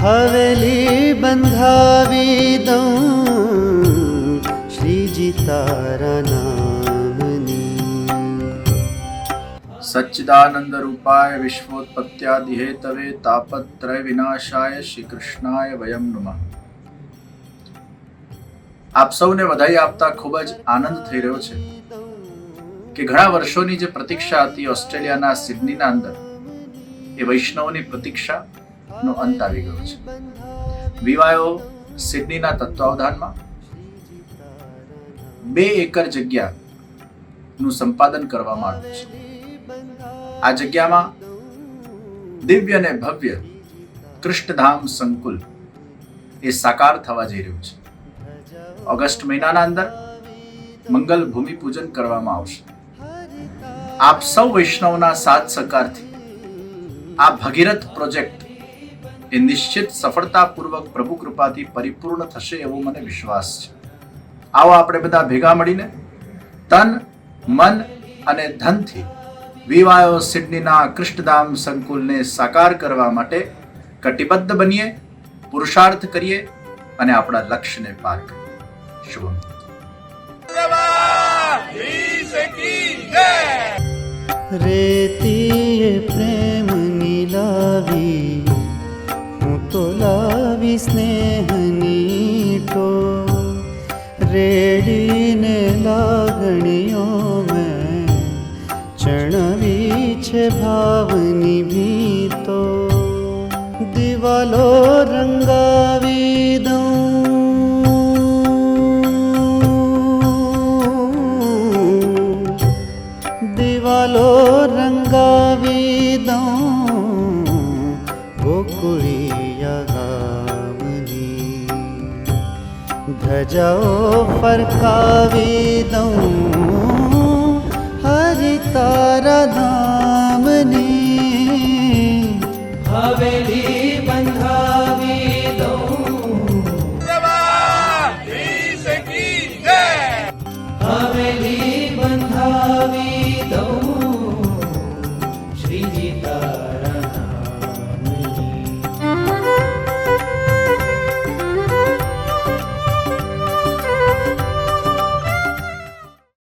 हवेली बंधावी दऊं श्रीजी तारा नामनी। सच्चिदानंद रूपाय विश्वोत्पत्त्यादि हेतवे तापत्रय विनाशाय श्री कृष्णाय वयम नमः। આપ સૌને વધાઈ આપતા ખૂબ જ આનંદ થઈ રહ્યો છે કે ઘણા વર્ષોની જે પ્રતીક્ષા હતી ઓસ્ટ્રેલિયાના સિડનીના અંદર એ વૈષ્ણવની પ્રતીક્ષાનો અંત આવી ગયો છે। વિવાયો સિડનીના તત્વાવધાનમાં 2 એકર જગ્યાનું સંપાદન કરવામાં આવ્યું છે। આ જગ્યામાં દિવ્ય અને ભવ્ય કૃષ્ણધામ સંકુલ એ સાકાર થવા જઈ રહ્યું છે। ઓગસ્ટ મહિનાના અંદર મંગલ ભૂમિ પૂજન કરવામાં આવશે। આપ સૌ વૈષ્ણવના સાથ સહકારથી આ ભગીરથ પ્રોજેક્ટ એ નિશ્ચિત સફળતાપૂર્વક પ્રભુ કૃપાથી પરિપૂર્ણ થશે એવો મને વિશ્વાસ છે। આવો આપણે બધા ભેગા મળીને તન મન અને ધનથી વિવાયો સિડનીના કૃષ્ણધામ સંકુલને સાકાર કરવા માટે કટિબદ્ધ બનીએ, પુરુષાર્થ કરીએ અને આપણા લક્ષ્યને પાર કરીએ। શુભમ। રેતી પ્રેમ નીલાવી હું તો લાવી સ્નેહની તો રેડીને લાગણીઓ મેં ચણવી છે ભાવની ભીતો દિવાલો રંગાવી દઉં દિવાલો રંગાવી દઉં ગોકુળિયા ગામની ધજાઓ ફરકાવી દઉં હરિ તારા ધામની હવેલી બંધાવી દઉં હવેલી બંધાવી દઉં શ્રીજી તારા